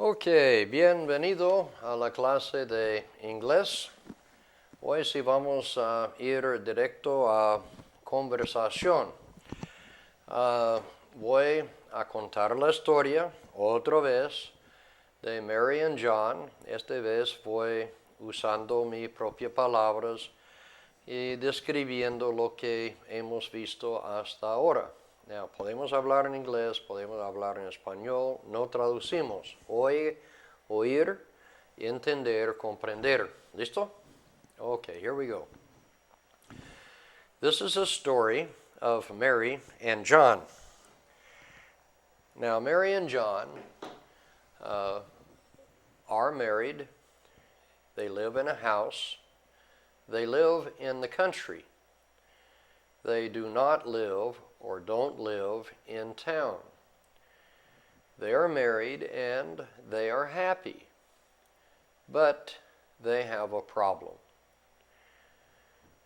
Ok, bienvenido a la clase de inglés. Hoy sí vamos a ir directo a conversación. Voy a contar la historia otra vez de Mary and John. Esta vez voy usando mis propias palabras y describiendo lo que hemos visto hasta ahora. Now, podemos hablar en inglés, podemos hablar en español, no traducimos. Oír, entender, comprender. ¿Listo? Okay, here we go. This is a story of Mary and John. Now, Mary and John are married. They live in a house. They live in the country. They do not live or don't live in town. They are married and they are happy, but they have a problem.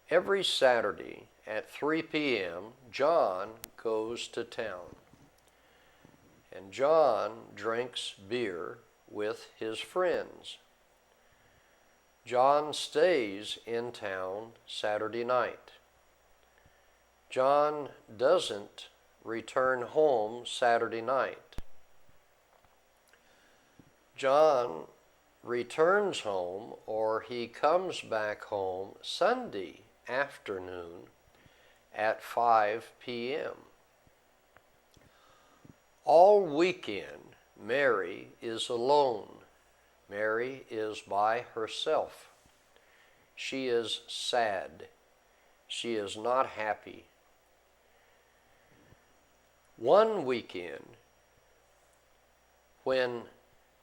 Every Saturday at 3 p.m., John goes to town, and John drinks beer with his friends. John stays in town Saturday night. John doesn't return home Saturday night. John returns home, or he comes back home Sunday afternoon at 5 p.m. All weekend, Mary is alone. Mary is by herself. She is sad. She is not happy. One weekend, when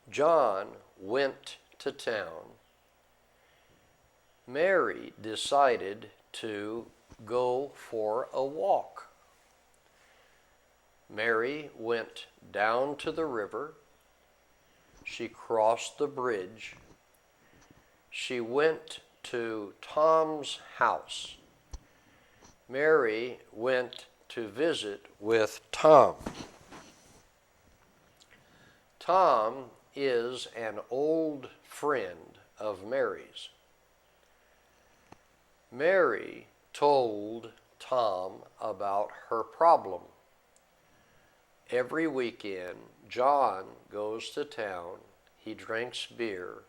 John went to town, Mary decided to go for a walk. Mary went down to the river. She crossed the bridge. She went to Tom's house. Mary went to visit with Tom. Tom is an old friend of Mary's. Mary told Tom about her problem. Every weekend, John goes to town. He drinks beer.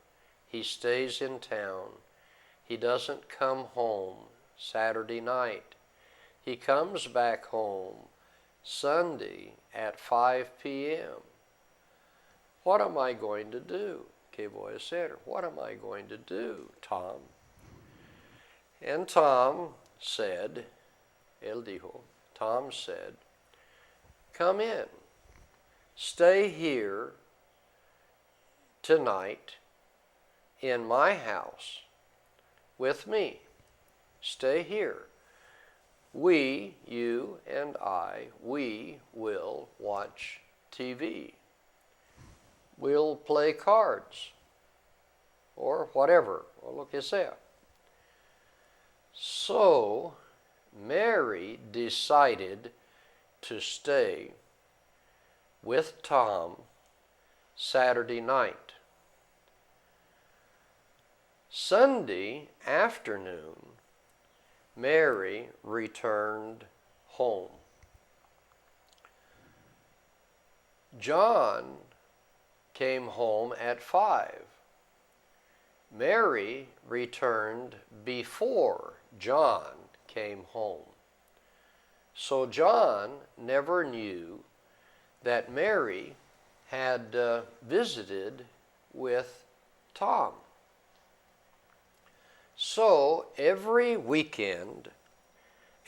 He stays in town. He doesn't come home Saturday night. He comes back home Sunday at 5 p.m. What am I going to do? ¿Qué voy a hacer? What am I going to do, Tom? And Tom said, Tom said, come in. Stay here tonight in my house with me. Stay here. We, you and I, we will watch TV. We'll play cards or whatever, or lo que sea. So Mary decided to stay with Tom Saturday night. Sunday afternoon, Mary returned home. John came home at 5. Mary returned before John came home. So John never knew that Mary had visited with Tom. So every weekend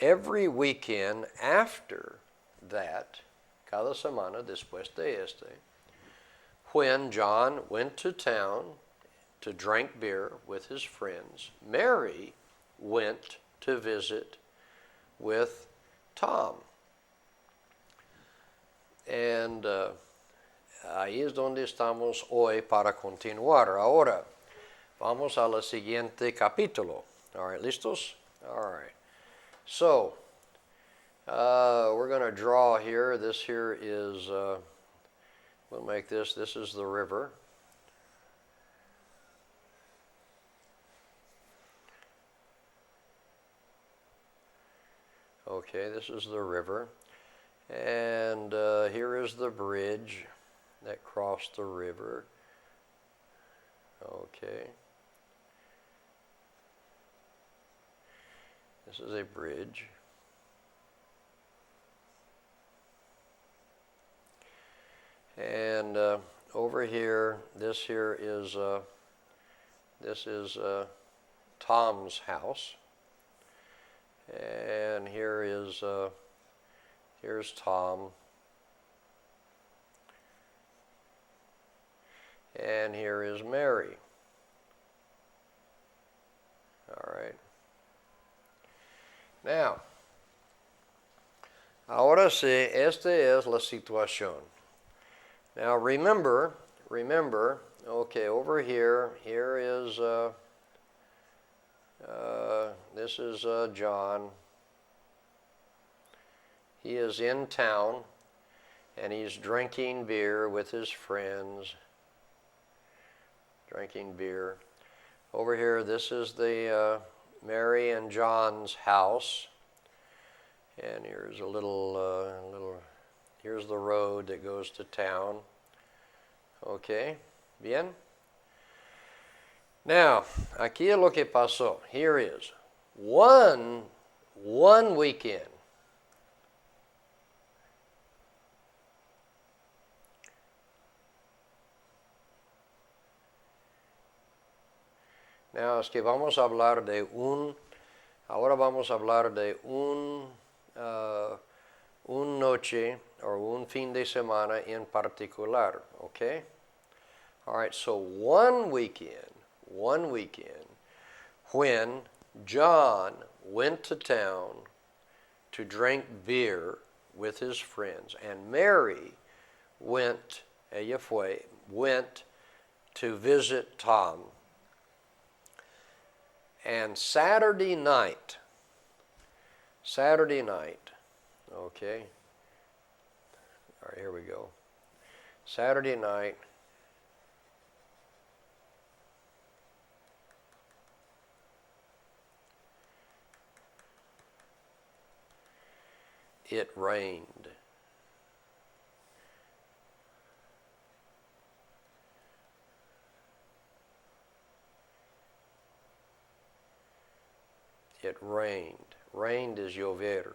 after that, cada semana después de este, when John went to town to drink beer with his friends, Mary went to visit with Tom. And ahí es donde estamos hoy para continuar. Ahora, vamos a la siguiente capítulo. All right, ¿listos? All right. So, we're going to draw here. This here is, we'll make this is the river. Okay, this is the river. And here is the bridge that crossed the river. Okay. This is a bridge. And over here, this is Tom's house. And here's Tom. And here is Mary. All right. Now, ahora sí, esta es la situación. Now remember, okay, over here is, this is John. He is in town, and he's drinking beer with his friends. Drinking beer. Over here, this is the Mary and John's house. And here's a here's the road that goes to town. Okay, bien. Now, aquí es lo que pasó. Here is one weekend. Now, es que vamos a hablar de ahora vamos a hablar de un noche or un fin de semana en particular, okay? All right, so one weekend when John went to town to drink beer with his friends, and Mary ella went to visit Tom. And Saturday night, okay, all right, here we go. Saturday night, it rained. It rained. Rained is llover.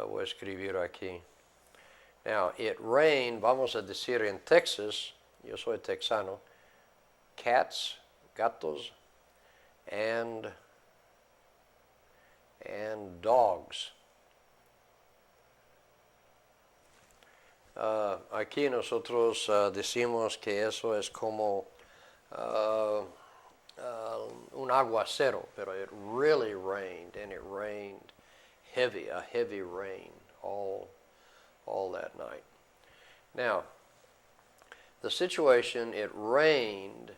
Voy a escribir aquí. Now, it rained, vamos a decir en Texas, yo soy texano, cats, gatos, and dogs. Aquí nosotros decimos que eso es como un aguacero, pero it really rained, and it rained a heavy rain all that night. Now, the situation, it rained,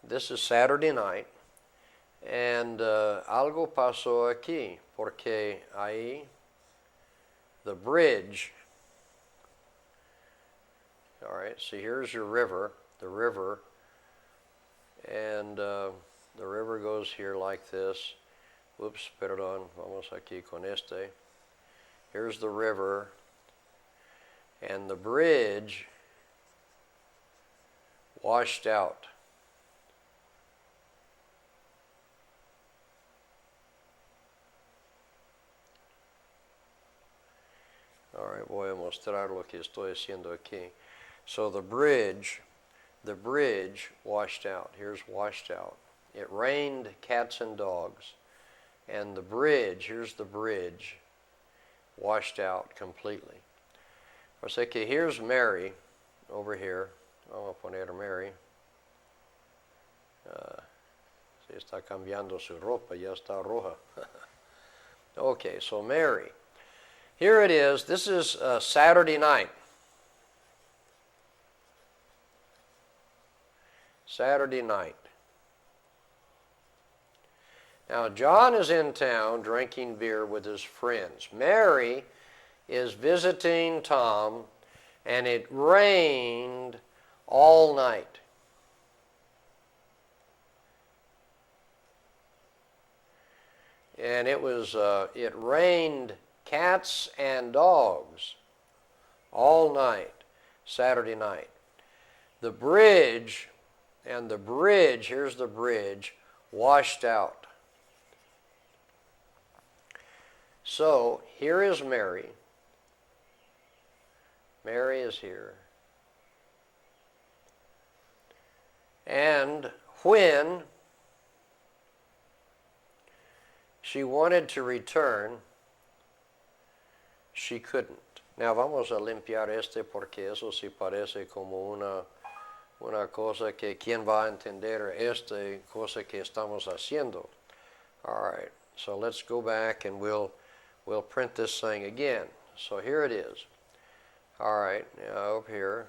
this is Saturday night, and algo pasó aquí, porque ahí, the bridge, all right, so here's your river, the river, and the river goes here like this. Whoops, perdón, vamos aquí con este. Here's the river, and the bridge washed out. All right, voy a mostrar lo que estoy haciendo aquí. So the bridge washed out. Here's washed out. It rained cats and dogs. And the bridge, here's the bridge, washed out completely. O sea que here's Mary over here. Vamos a poner Mary. Se está cambiando su ropa, ya está roja. Okay, so Mary. Here it is. This is Saturday night. Saturday night. Now, John is in town drinking beer with his friends. Mary is visiting Tom, and it rained all night. and it rained cats and dogs all night, Saturday night. The bridge, here's the bridge, washed out. So here is Mary. Mary is here. And when she wanted to return, she couldn't. Now vamos a limpiar porque eso sí parece como una cosa que quién va a entender cosa que estamos haciendo. All right, so let's go back and we'll print this thing again. So here it is. All right, now up here.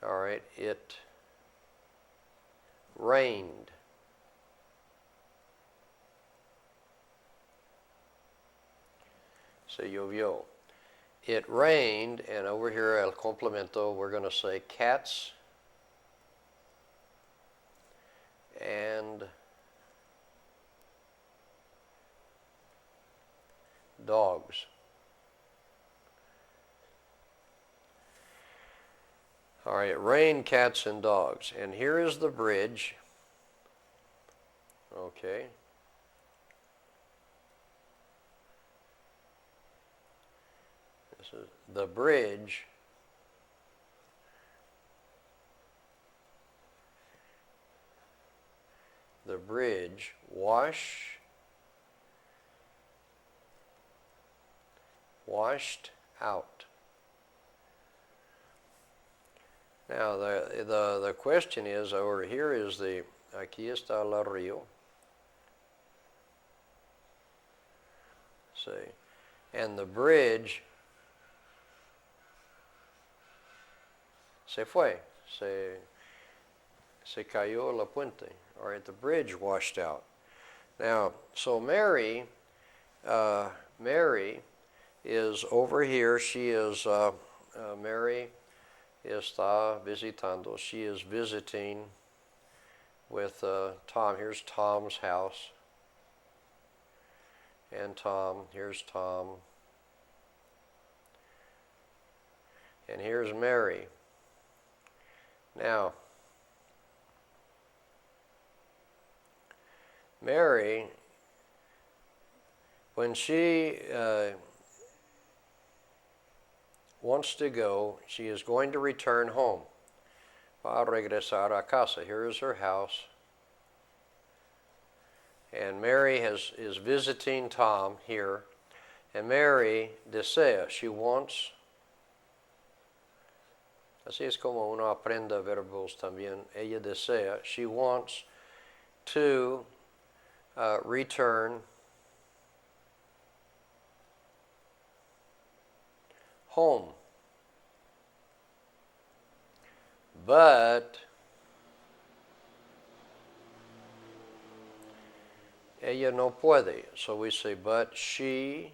All right, it rained. Se llovió. It rained, and over here, el complemento, we're going to say cats and dogs. All right, it rained, cats, and dogs. And here is the bridge. Okay. This is the bridge. The bridge washed out. Now the question is, over here is aquí está el río. See, and the bridge se fue, se cayó la puente. All right, the bridge washed out. Now, so Mary is over here. She is Mary está visitando. She is visiting with Tom. Here's Tom's house. And Tom, here's Tom. And here's Mary. Now, Mary, when she wants to go, she is going to return home. Va a regresar a casa. Here is her house. And Mary is visiting Tom here. And Mary desea, she wants. Así es como uno aprende verbos también. Ella desea, she wants to return home. But ella no puede. So we say, but she.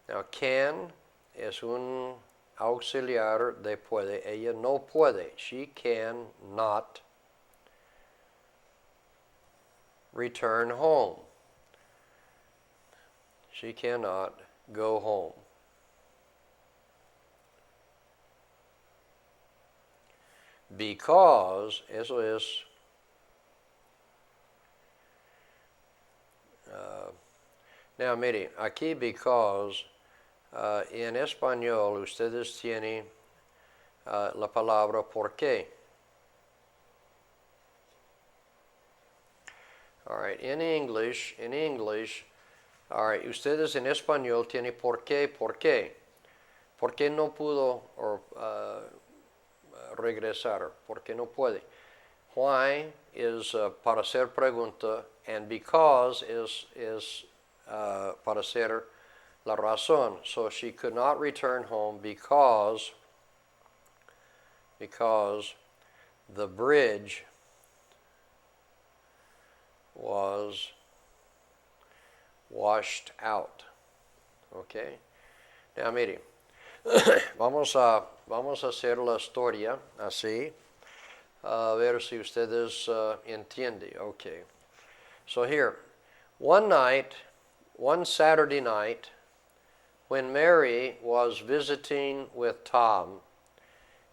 Now, can es un auxiliar de puede. Ella no puede. She cannot return home. She cannot go home. Because, eso es, now mire, aquí because, en español ustedes tienen la palabra por qué. All right, in English, all right, ustedes en español tienen por qué. ¿Por qué no pudo regresar? ¿Por qué no puede? Why is para hacer pregunta, and because is para hacer la razón. So she could not return home because the bridge was washed out. Okay? Now, mire, vamos a hacer la historia así. A ver si ustedes entienden. Okay. So here, one night, one Saturday night, when Mary was visiting with Tom,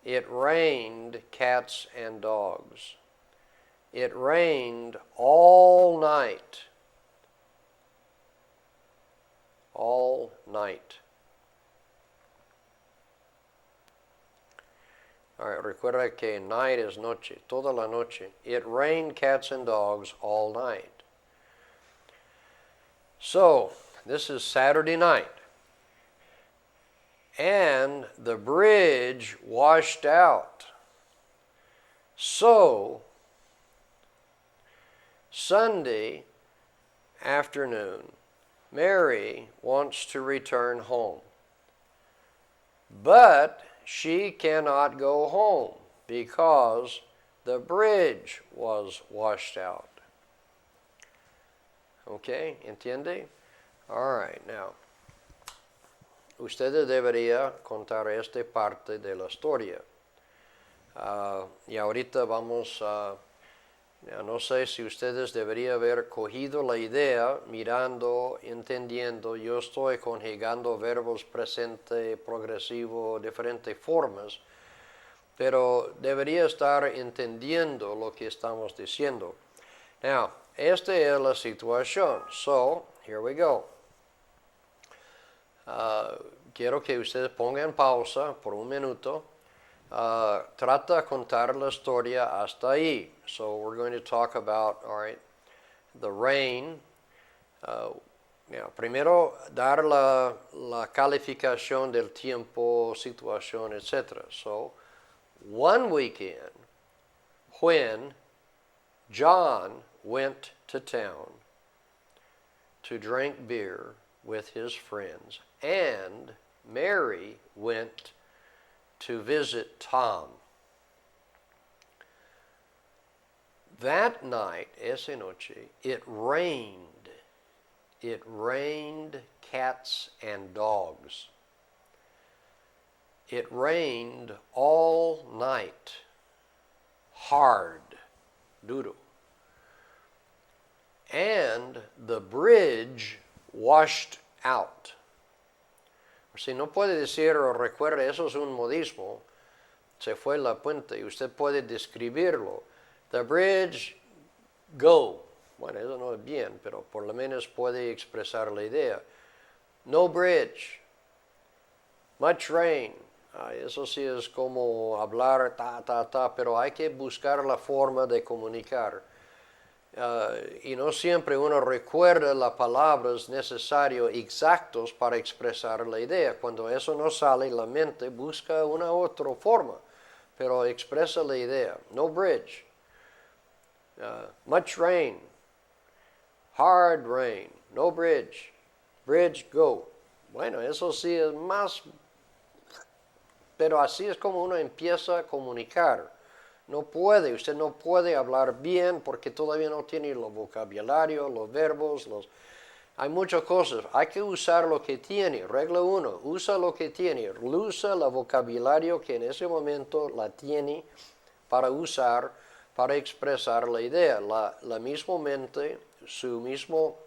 it rained cats and dogs. It rained all night. All night. All right, recuerda que night is noche, toda la noche. It rained cats and dogs all night. So, this is Saturday night. And the bridge washed out. So, Sunday afternoon, Mary wants to return home. But she cannot go home because the bridge was washed out. Okay, ¿entiende? All right, now, ustedes deberían contar esta parte de la historia. Y ahorita vamos a, no sé si ustedes deberían haber cogido la idea, mirando, entendiendo. Yo estoy conjugando verbos presente, progresivo, diferentes formas, pero debería estar entendiendo lo que estamos diciendo. Now, esta es la situación. So, here we go. Quiero que ustedes pongan pausa por un minuto. Trata de contar la historia hasta ahí. So we're going to talk about, all right, the rain. Primero dar la calificación del tiempo, situación, etc. So, one weekend when John went to town to drink beer with his friends, and Mary went to visit Tom. That night, esa noche, it rained. It rained cats and dogs. It rained all night, hard, duro. And the bridge washed out. Si no puede decir o recuerde, eso es un modismo. Se fue la puente y usted puede describirlo. The bridge go. Bueno, eso no es bien, pero por lo menos puede expresar la idea. No bridge. Much rain. Eso sí es como hablar pero hay que buscar la forma de comunicar. Y no siempre uno recuerda las palabras necesarias exactos para expresar la idea. Cuando eso no sale, la mente busca una otra forma, pero expresa la idea. No bridge. Much rain. Hard rain. No bridge. Bridge go. Bueno, eso sí es más, pero así es como uno empieza a comunicar. Usted no puede hablar bien porque todavía no tiene el vocabulario, los verbos, hay muchas cosas. Hay que usar lo que tiene. Regla 1, usa lo que tiene. Usa el vocabulario que en ese momento la tiene para usar, para expresar la idea. La misma mente, su mismo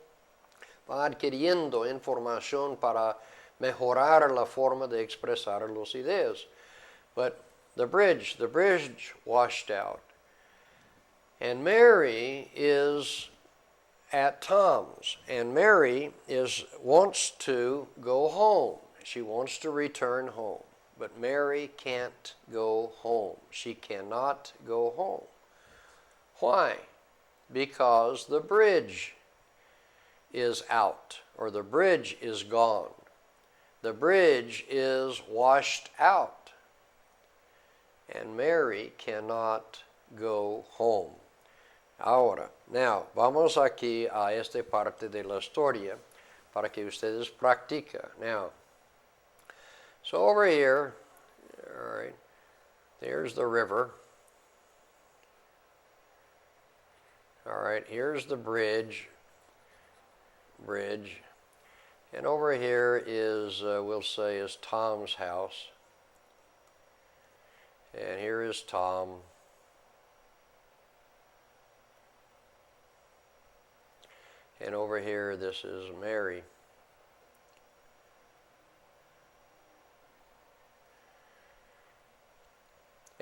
va adquiriendo información para mejorar la forma de expresar las ideas. But the bridge washed out. And Mary is at Tom's, and Mary wants to go home. She wants to return home, but Mary can't go home. She cannot go home. Why? Because the bridge is out, or the bridge is gone. The bridge is washed out. And Mary cannot go home. Ahora, now, vamos aquí a esta parte de la historia para que ustedes practiquen. Now, so over here, all right, there's the river. All right, here's the bridge. And over here is, we'll say, is Tom's house. And here is Tom. And over here, this is Mary.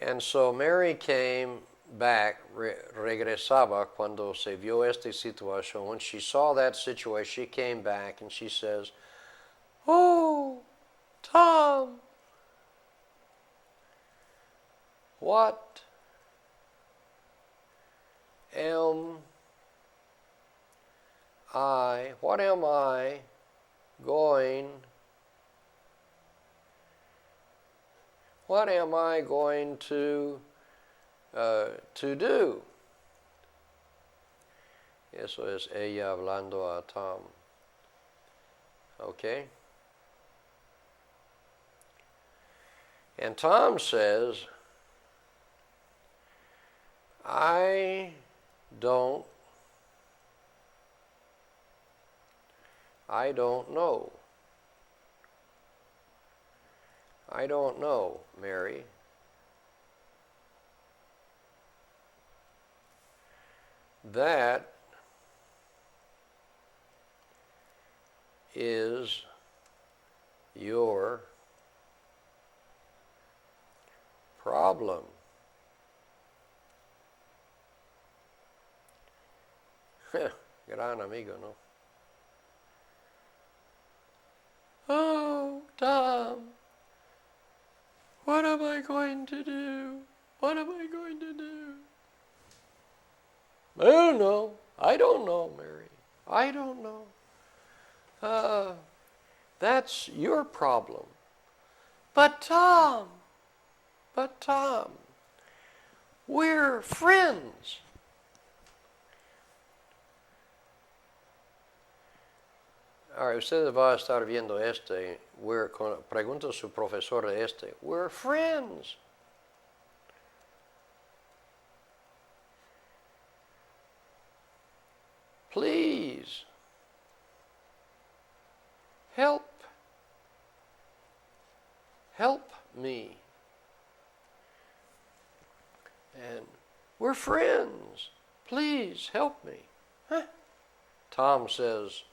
And so Mary came back, regresaba cuando se vio esta situación. When she saw that situation, she came back and she says, "Oh, Tom, what am I going to do?" Eso es ella hablando a Tom. Okay? And Tom says, I don't know. I don't know, Mary. That is your problem. Gran amigo, ¿no? Oh, Tom, what am I going to do? What am I going to do? I don't know. I don't know, Mary. I don't know. That's your problem. But Tom, we're friends. Ahora, ustedes van a estar viendo pregunta a su profesor de We're friends. Please, help me. And we're friends. Please help me. Huh? Tom says,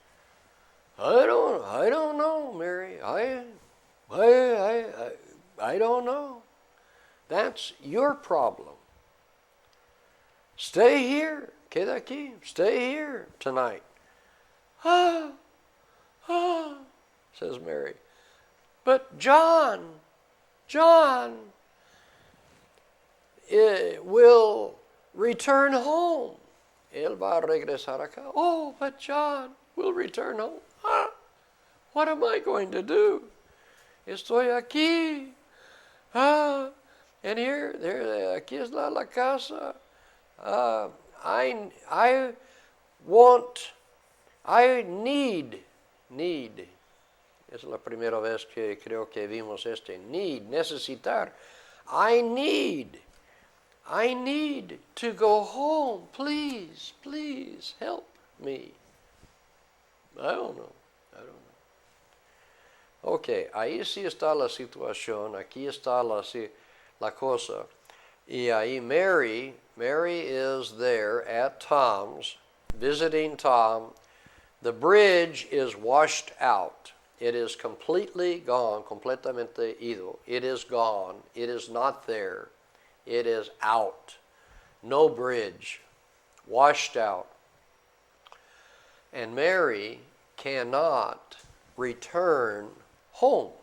I don't know, Mary. I don't know. That's your problem. Stay here. Queda aquí. Stay here tonight. Says Mary. But John will return home. Él va a regresar acá. Oh, but John will return home. What am I going to do? Estoy aquí. And here, there, aquí está la casa. I need. Es la primera vez que creo que vimos necesitar. I need to go home. Please help me. I don't know. Ok, ahí sí está la situación, aquí está la cosa. Y ahí Mary is there at Tom's, visiting Tom. The bridge is washed out. It is completely gone, completamente ido. It is gone. It is not there. It is out. No bridge. Washed out. And Mary cannot return home.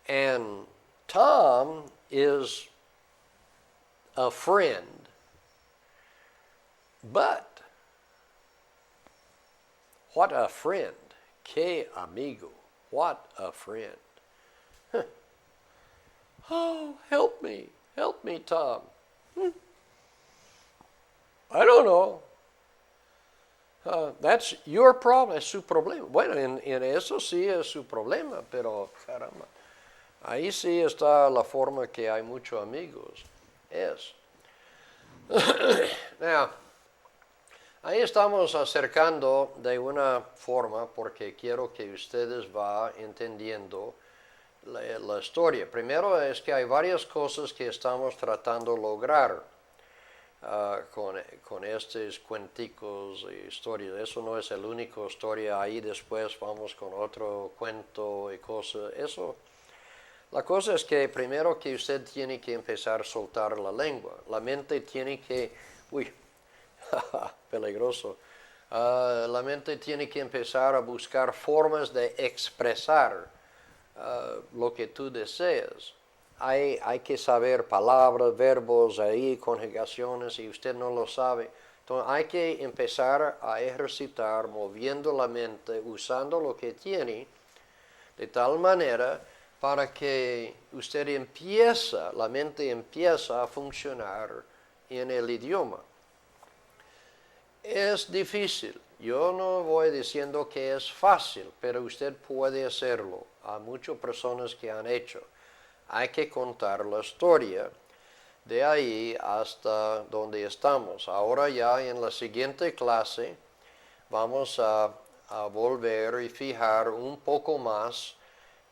And Tom is a friend. But what a friend. Que amigo. What a friend. Oh, help me, Tom. I don't know. That's your problem, es su problema. Bueno, en eso sí es su problema, pero caramba. Ahí sí está la forma que hay muchos amigos. Now, ahí estamos acercando de una forma porque quiero que ustedes vayan entendiendo la historia. Primero es que hay varias cosas que estamos tratando de lograr. con estos cuenticos y historias. Eso no es el único historia. Ahí después vamos con otro cuento y cosas. Eso. La cosa es que primero que usted tiene que empezar a soltar la lengua. La mente tiene que... Uy, peligroso. La mente tiene que empezar a buscar formas de expresar lo que tú deseas. Hay que saber palabras, verbos, ahí, conjugaciones, y usted no lo sabe. Entonces hay que empezar a ejercitar moviendo la mente, usando lo que tiene, de tal manera para que usted empieza, la mente empieza a funcionar en el idioma. Es difícil. Yo no voy diciendo que es fácil, pero usted puede hacerlo. Hay muchas personas que han hecho. Hay que contar la historia de ahí hasta donde estamos. Ahora ya en la siguiente clase vamos a volver y fijar un poco más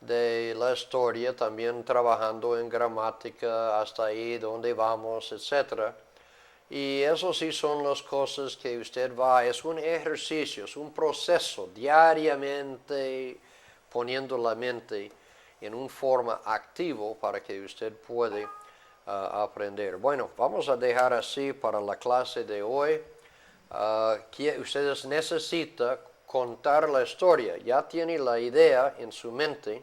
de la historia, también trabajando en gramática hasta ahí donde vamos, etcétera. Y eso sí son las cosas que usted es un ejercicio, es un proceso diariamente poniendo la mente en una forma activa para que usted pueda aprender. Bueno, vamos a dejar así para la clase de hoy. Que ustedes necesitan contar la historia, ya tiene la idea en su mente.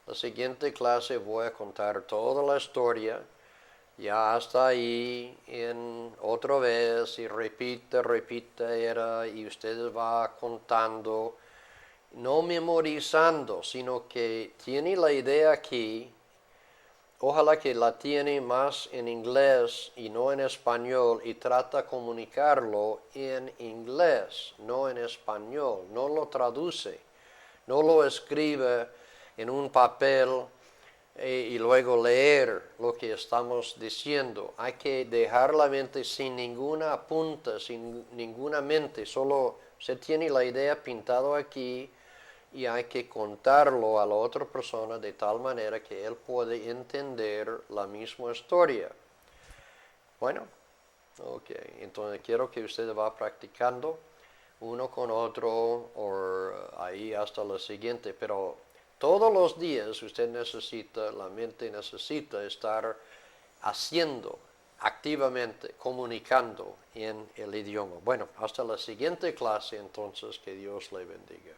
La siguiente clase voy a contar toda la historia. Ya hasta ahí, en otra vez, y repite, y ustedes va contando, no memorizando, sino que tiene la idea aquí, ojalá que la tiene más en inglés y no en español, y trata de comunicarlo en inglés, no en español, no lo traduce, no lo escribe en un papel y luego leer lo que estamos diciendo. Hay que dejar la mente sin ninguna punta, sin ninguna mente, solo se tiene la idea pintado aquí y hay que contarlo a la otra persona de tal manera que él puede entender la misma historia. Bueno, ok, entonces quiero que usted va practicando uno con otro o ahí hasta la siguiente, pero todos los días usted necesita, la mente necesita estar haciendo activamente, comunicando en el idioma. Bueno, hasta la siguiente clase entonces, que Dios le bendiga.